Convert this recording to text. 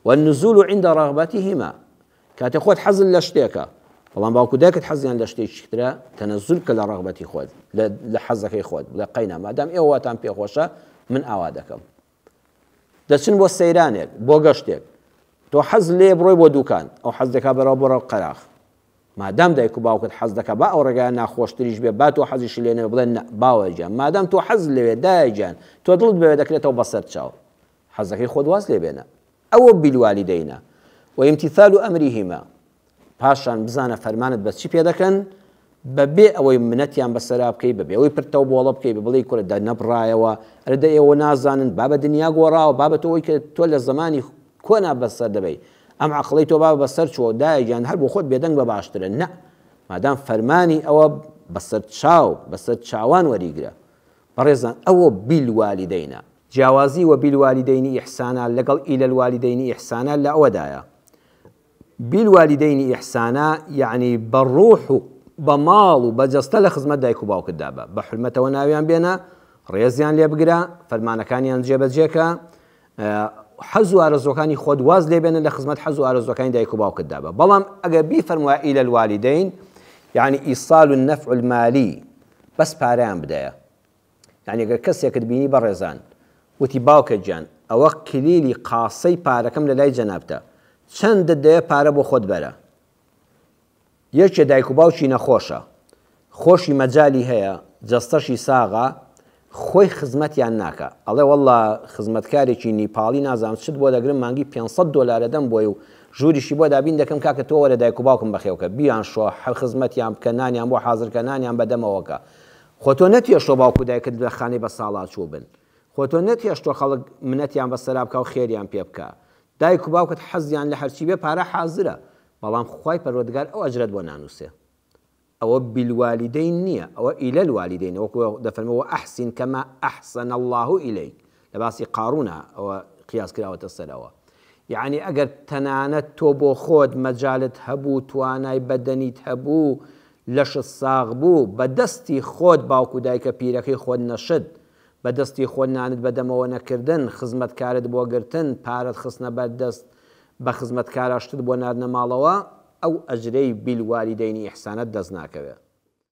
والنزول عند رغبتهما كاتي خود حزن لشتيكا والله باوكو داكت حزن لشتيك شكترا تنزل كلا رغبتي خود لحزك خود لقينا ما دام ايواتان بي خوشا من اوادكم دەچن بۆ سەیرانێک بۆ گەشتێک تۆ حەز لێ بڕۆی بۆ دوکان ئەو حەز دەکا بەرەوە بڕۆ قەراغ مادام دایک و باوکت حەز دەکا با ئەو ڕێگایە ناخۆشتریش بێ با تۆ حەزیشی لێ نەبێ بڵێن باوە گیان مادام تۆ حەز لەوێ دایە گیان تۆ دڵت بەوێ دەکرێتەوە بەسەر چاو حەزەکەی خۆت واز لێ بێنە ئەوە بالوالدەینە وامتثال ئەمریهما پاشان بزانە فەرمانت بە چی پێ دەکەن بەبێ ئەوەی منەتیان بەسەرا بکەی بەبێ ئەوەی پرتەو بۆڵە بکەی بڵێ کورە دەنەبڕایەوە ئەردا ئێوە نازانن با بە دنیا گۆڕاوە بابەت ئەوەی کە تۆ لە زمانی کۆنا بەسەر دەبەی ئەم عەقڵەی تۆ با بەسەر چوە دایەگیان هەر بۆ خۆت بێدەنگ بە باشترە نە مادام فەرمانی ئەوە بەسەر چاو بەسەر چاوان وەریگرە بەڕێزان ئەوە بالوالدەینە جیاوازی و بالوالدەینی ئیحسانە لەگەڵ ئیلە الوالدەینی ئیحسانە لە ئەوەدایە بالوالدەینی ئیحسانە یعنی بەڕوح و بەماڵ و بەجەستە لە خزمەت دایک و باوکتدا بە بە حرمەتەوە ناویان بێنە ڕێزیان لێ بگرە فەرمانەکانیان جێبەجێکە حەز و ئارەزوەکانی خۆت واز لێ بێنن لە خزمەت حەز و ئارەزوەکانی دایک و باوکتدا بە بەڵام ئەگەر بیفەرمووە ئیلە الوالدەین یعنی ئیصال النەفع المالی بەس پارەیان بدەیە یعنی ئەگەر کەسێکت بینی بەڕێزان وتی باوکە گیان ئەوە کلیلی قاسەی پارەکەم لە لای جەنابتە چەندت دەیە پارە بۆ خۆت بەرە یەکێ دایک و باوکی نەخۆشە خۆشی مەجای هەیە جەستەشی ساغا خۆی خزمەتیان ناکە ئەڵێ وەڵڵا خزمەتکارێکی نیپاڵی نازانم چت بۆ دەگرم مانگی 500 دلار دەم بۆی و ژووریشی بۆ دابین دەکەم کاکە تۆ وەرە دایک و باوکم بەخێوکە بیان شۆ هەر خزمەتیان بکە نانیان بۆ حازرکە نانیان بەدەمەوەکە خۆ تۆ نەتێشتۆ باوک و دایکت لە خانەی بە ساڵات چوو بن خۆ تۆ نەتێشتۆ خەڵک منەتیان بەسەرا بکە و خێریان پێ بکە دایک و باوکت حەزیان لە هەرچی بێ پارە حازرە بەڵام خوای پەروەردگار ئەو ئەجرەت بۆ نانووسێ ئەوە بالوالدەین نییە ئەوە ئیلە الوالدەین وەکو دەفەرمەوە ئەحسین کەما ئەحسەن الله ئیلەیک لە باسی قارونە ئەوە قیاس کراوەتە سەرەوە یعنی ئەگەر تەنانەت تۆ بۆ خۆت مەجالت هەبوو توانای بەدەنیت هەبوو لەشت ساغ بوو بەدەستی خۆت باوک و دایکە پیرەکەی خۆت نەشت بەدەستی خۆت نانت بەدەمەوە نەکردن خزمەتکارت بۆ گرتن پارەت خستنە بەردەست بە خزمەتکاراشتت بۆ ناردنە ماڵەوە ئەو ئەجرەی بالوالدەینی ئیحسانەت دەست ناکەوێت